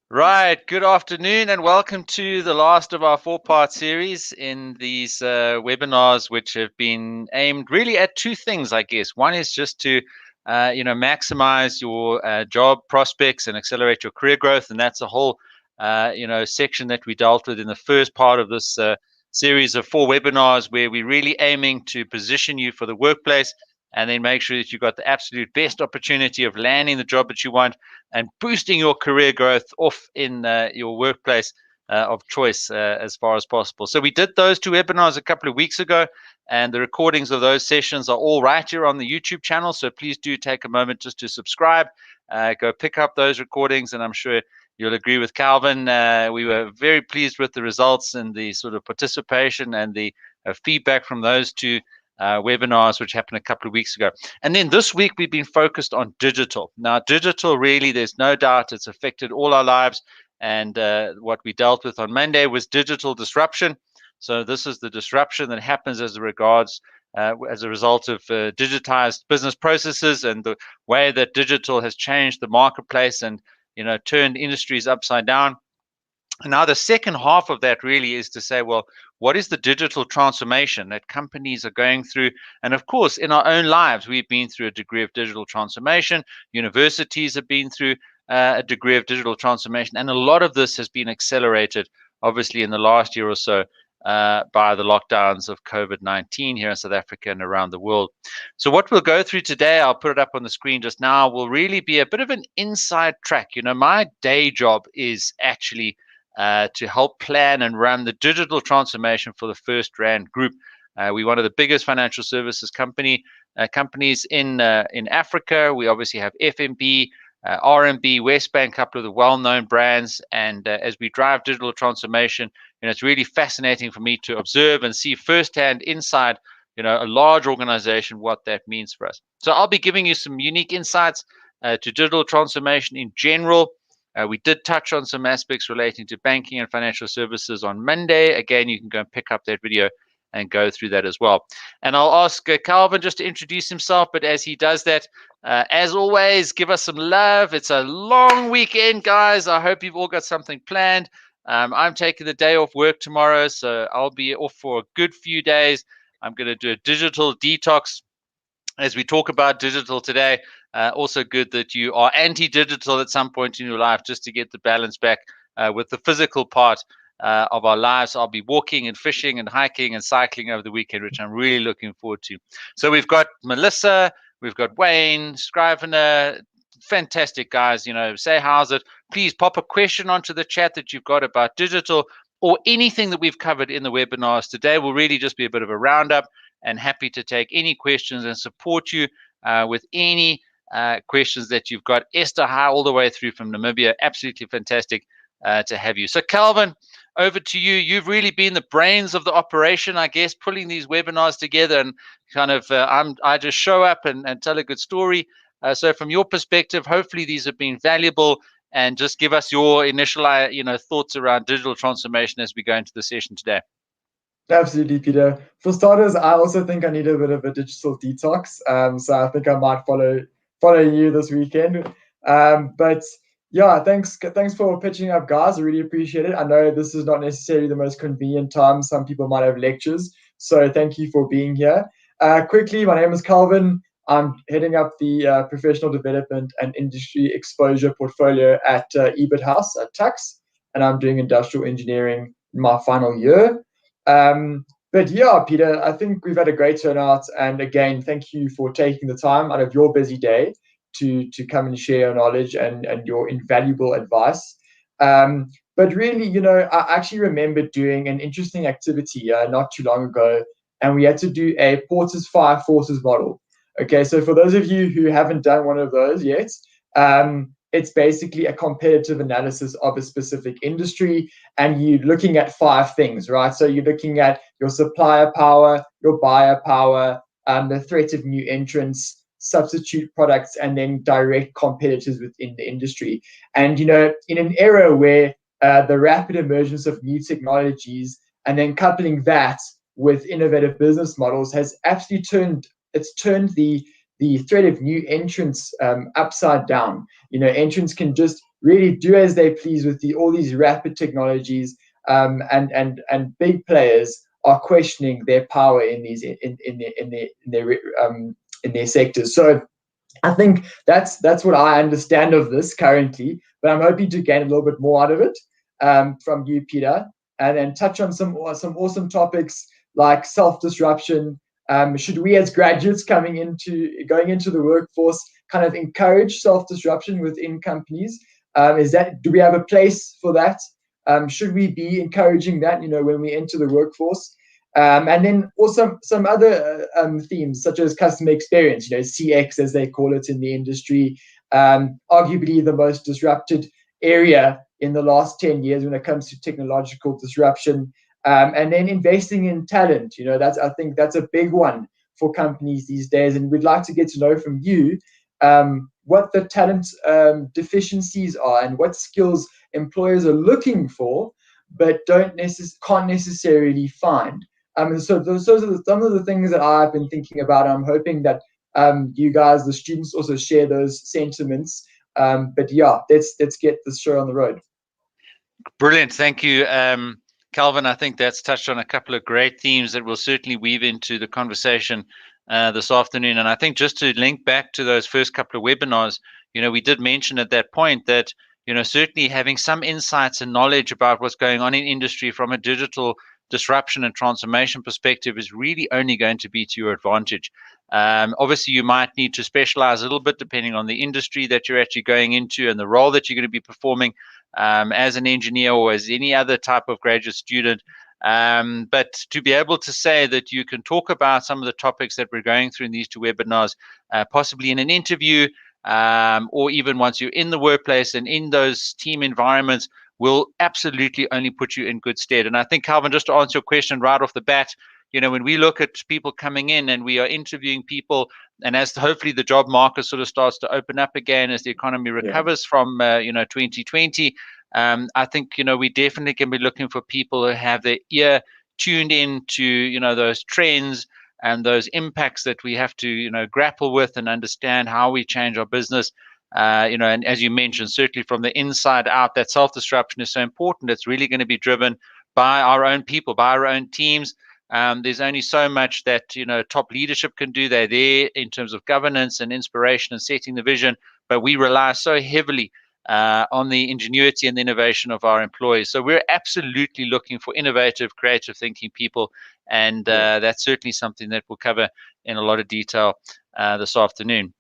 Right, good afternoon and welcome to the last of our four-part series in these webinars, which have been aimed really at two things, I guess. One is just to, maximize your job prospects and accelerate your career growth. And that's a whole, section that we dealt with in the first part of this series of four webinars where we're really aiming to position you for the workplace and then make sure that you've got the absolute best opportunity of landing the job that you want and boosting your career growth off in your workplace of choice as far as possible. So we did those two webinars a couple of weeks ago, and the recordings of those sessions are all right here on the YouTube channel. So please do take a moment just to subscribe, go pick up those recordings, and I'm sure you'll agree with Calvin. We were very pleased with the results and the sort of participation and the feedback from those two webinars, which happened a couple of weeks ago. And then this week, we've been focused on digital. Now, digital really, there's no doubt it's affected all our lives. And what we dealt with on Monday was digital disruption. So this is the disruption that happens as a result of digitized business processes and the way that digital has changed the marketplace and turned industries upside down. And now the second half of that really is to say, well, what is the digital transformation that companies are going through? And of course, in our own lives, we've been through a degree of digital transformation. Universities have been through a degree of digital transformation. And a lot of this has been accelerated, obviously, in the last year or so by the lockdowns of COVID-19 here in South Africa and around the world. So what we'll go through today, I'll put it up on the screen just now, will really be a bit of an inside track. My day job is actually to help plan and run the digital transformation for the First Rand Group. We're one of the biggest financial services companies in Africa. We obviously have FNB, RMB, Westbank, a couple of the well-known brands. And as we drive digital transformation, it's really fascinating for me to observe and see firsthand inside a large organization what that means for us. So I'll be giving you some unique insights to digital transformation in general. We did touch on some aspects relating to banking and financial services on Monday. Again, you can go and pick up that video and go through that as well. And I'll ask Calvin just to introduce himself, but as he does that, as always, give us some love. It's a long weekend, guys. I hope you've all got something planned. I'm taking the day off work tomorrow, so I'll be off for a good few days. I'm going to do a digital detox as we talk about digital today. Also good that you are anti-digital at some point in your life just to get the balance back with the physical part of our lives. I'll be walking and fishing and hiking and cycling over the weekend, which I'm really looking forward to. So we've got Melissa, we've got Wayne, Scrivener, fantastic guys. Say how's it. Please pop a question onto the chat that you've got about digital or anything that we've covered in the webinars today. Will really just be a bit of a roundup, and happy to take any questions and support you with any questions that you've got. Esther High all the way through from Namibia. Absolutely fantastic to have you. So Calvin, over to you. You've really been the brains of the operation, I guess, pulling these webinars together, and kind of I just show up and tell a good story. So from your perspective, hopefully these have been valuable, and just give us your initial thoughts around digital transformation as we go into the session today. Absolutely, Peter. For starters, I also think I need a bit of a digital detox. So I think I might follow you this weekend. But yeah, thanks for pitching up, guys. I really appreciate it. I know this is not necessarily the most convenient time. Some people might have lectures, so thank you for being here. Quickly, my name is Calvin. I'm heading up the professional development and industry exposure portfolio at EBIT House at Tux, and I'm doing industrial engineering in my final year. But yeah, Peter, I think we've had a great turnout, and again, thank you for taking the time out of your busy day to come and share your knowledge and your invaluable advice. But really, I actually remember doing an interesting activity not too long ago, and we had to do a Porter's 5 Forces model. Okay, so for those of you who haven't done one of those yet, it's basically a competitive analysis of a specific industry, and you're looking at 5 things, right? So you're looking at your supplier power, your buyer power, the threat of new entrants, substitute products, and then direct competitors within the industry. And in an era where the rapid emergence of new technologies and then coupling that with innovative business models has actually turned the the threat of new entrants upside down. Entrants can just really do as they please with all these rapid technologies, and big players are questioning their power in their sectors. So I think that's what I understand of this currently, but I'm hoping to gain a little bit more out of it from you, Peter, and then touch on some awesome topics like self-disruption. Should we, as graduates going into the workforce, kind of encourage self-disruption within companies? Do we have a place for that? Should we be encouraging that, when we enter the workforce? And then also some other themes such as customer experience, CX as they call it in the industry, arguably the most disrupted area in the last 10 years when it comes to technological disruption. And then investing in talent, I think that's a big one for companies these days. And we'd like to get to know from you what the talent deficiencies are and what skills employers are looking for, but can't necessarily find. So those are some of the things that I've been thinking about. I'm hoping that you guys, the students, also share those sentiments. But yeah, let's get this show on the road. Brilliant. Thank you, Calvin. I think that's touched on a couple of great themes that will certainly weave into the conversation this afternoon. And I think just to link back to those first couple of webinars, we did mention at that point that, certainly having some insights and knowledge about what's going on in industry from a digital disruption and transformation perspective is really only going to be to your advantage. Obviously, you might need to specialize a little bit depending on the industry that you're actually going into and the role that you're going to be performing as an engineer or as any other type of graduate student. But to be able to say that you can talk about some of the topics that we're going through in these two webinars, possibly in an interview, or even once you're in the workplace and in those team environments, will absolutely only put you in good stead. And I think, Calvin, just to answer your question right off the bat, when we look at people coming in and we are interviewing people, and as hopefully the job market sort of starts to open up again as the economy recovers from 2020, I think we definitely can be looking for people who have their ear tuned in to those trends and those impacts that we have to grapple with and understand how we change our business. And as you mentioned, certainly from the inside out, that self-disruption is so important. It's really going to be driven by our own people, by our own teams. There's only so much that top leadership can do. They're there in terms of governance and inspiration and setting the vision, but we rely so heavily on the ingenuity and the innovation of our employees. So we're absolutely looking for innovative, creative thinking people, and that's certainly something that we'll cover in a lot of detail this afternoon.